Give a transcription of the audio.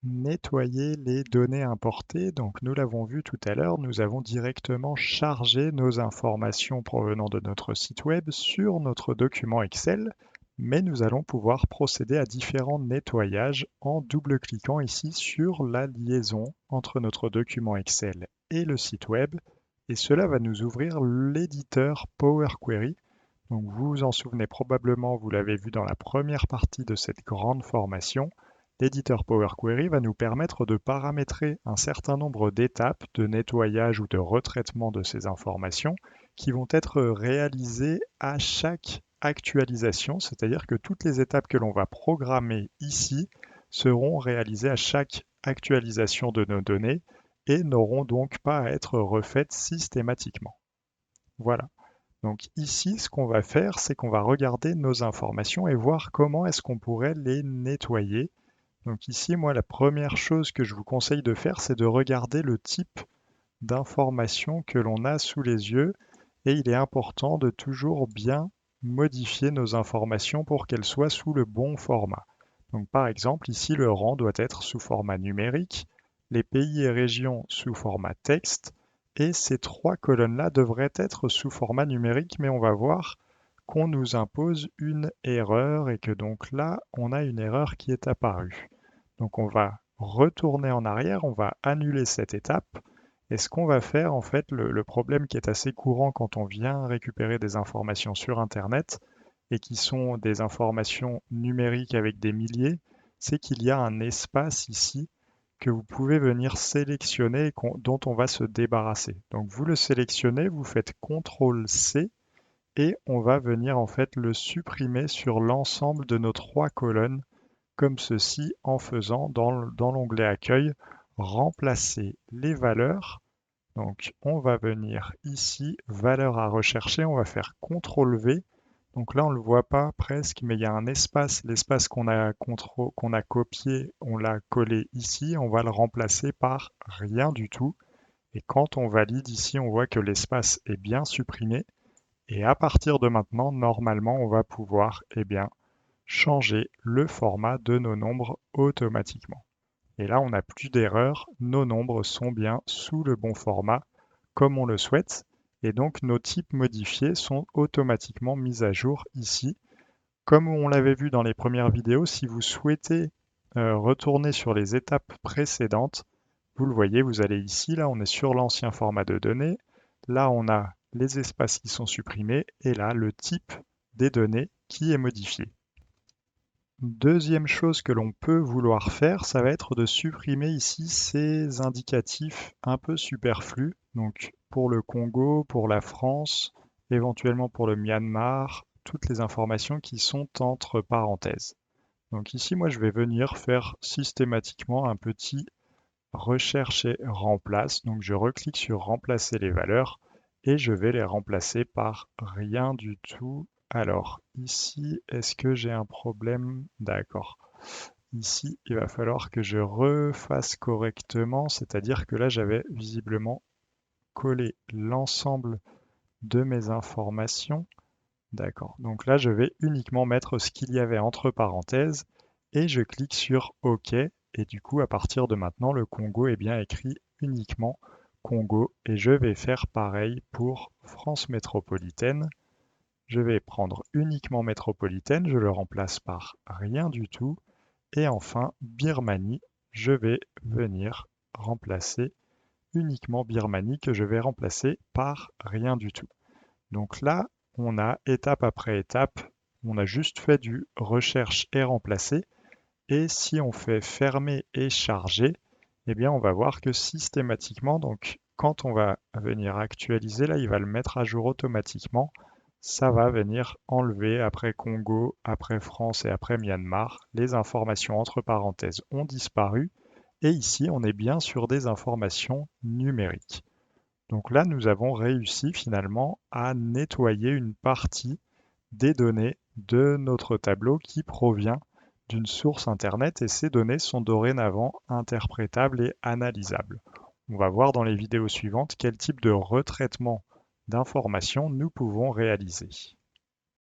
Nettoyer les données importées, donc nous l'avons vu tout à l'heure, nous avons directement chargé nos informations provenant de notre site web sur notre document Excel, mais nous allons pouvoir procéder à différents nettoyages en double-cliquant ici sur la liaison entre notre document Excel et le site web, et cela va nous ouvrir l'éditeur Power Query. Donc vous vous en souvenez probablement, vous l'avez vu dans la première partie de cette grande formation. L'éditeur Power Query va nous permettre de paramétrer un certain nombre d'étapes de nettoyage ou de retraitement de ces informations qui vont être réalisées à chaque actualisation, c'est-à-dire que toutes les étapes que l'on va programmer ici seront réalisées à chaque actualisation de nos données et n'auront donc pas à être refaites systématiquement. Voilà. Donc ici, ce qu'on va faire, c'est qu'on va regarder nos informations et voir comment est-ce qu'on pourrait les nettoyer. Donc ici, moi, la première chose que je vous conseille de faire, c'est de regarder le type d'information que l'on a sous les yeux. Et il est important de toujours bien modifier nos informations pour qu'elles soient sous le bon format. Donc par exemple, ici, le rang doit être sous format numérique, les pays et régions sous format texte, et ces trois colonnes-là devraient être sous format numérique, mais on va voir qu'on nous impose une erreur et que donc là, on a une erreur qui est apparue. Donc on va retourner en arrière, on va annuler cette étape. Et ce qu'on va faire, en fait, le problème qui est assez courant quand on vient récupérer des informations sur Internet et qui sont des informations numériques avec des milliers, c'est qu'il y a un espace ici que vous pouvez venir sélectionner et dont on va se débarrasser. Donc vous le sélectionnez, vous faites CTRL-C et on va venir en fait le supprimer sur l'ensemble de nos trois colonnes comme ceci en faisant dans l'onglet Accueil, remplacer les valeurs. Donc on va venir ici, valeur à rechercher, on va faire CTRL-V. Donc là on ne le voit pas presque, mais il y a un espace, l'espace qu'on a copié, on l'a collé ici, on va le remplacer par rien du tout. Et quand on valide ici, on voit que l'espace est bien supprimé. Et à partir de maintenant, normalement, on va pouvoir changer le format de nos nombres automatiquement. Et là, on n'a plus d'erreur, nos nombres sont bien sous le bon format comme on le souhaite, et donc nos types modifiés sont automatiquement mis à jour ici. Comme on l'avait vu dans les premières vidéos, si vous souhaitez retourner sur les étapes précédentes, vous le voyez, vous allez ici, là on est sur l'ancien format de données, là on a les espaces qui sont supprimés, et là le type des données qui est modifié. Deuxième chose que l'on peut vouloir faire, ça va être de supprimer ici ces indicatifs un peu superflus. Donc pour le Congo, pour la France, éventuellement pour le Myanmar, toutes les informations qui sont entre parenthèses. Donc ici, moi, je vais venir faire systématiquement un petit recherche et remplace. Donc je reclique sur remplacer les valeurs et je vais les remplacer par rien du tout. Alors ici, est-ce que j'ai un problème? D'accord. Ici, il va falloir que je refasse correctement, c'est-à-dire que là, j'avais visiblement collé l'ensemble de mes informations. D'accord. Donc là, je vais uniquement mettre ce qu'il y avait entre parenthèses et je clique sur OK. Et du coup, à partir de maintenant, le Congo est bien écrit uniquement Congo. Et je vais faire pareil pour France métropolitaine. Je vais prendre uniquement métropolitaine, je le remplace par rien du tout. Et enfin, Birmanie, je vais venir remplacer uniquement Birmanie que je vais remplacer par rien du tout. Donc là, on a étape après étape, on a juste fait du recherche et remplacer. Et si on fait fermer et charger, eh bien on va voir que systématiquement, donc quand on va venir actualiser, là il va le mettre à jour automatiquement. Ça va venir enlever après Congo, après France et après Myanmar. Les informations entre parenthèses ont disparu. Et ici, on est bien sur des informations numériques. Donc là, nous avons réussi finalement à nettoyer une partie des données de notre tableau qui provient d'une source Internet et ces données sont dorénavant interprétables et analysables. On va voir dans les vidéos suivantes quel type de retraitement d'informations nous pouvons réaliser.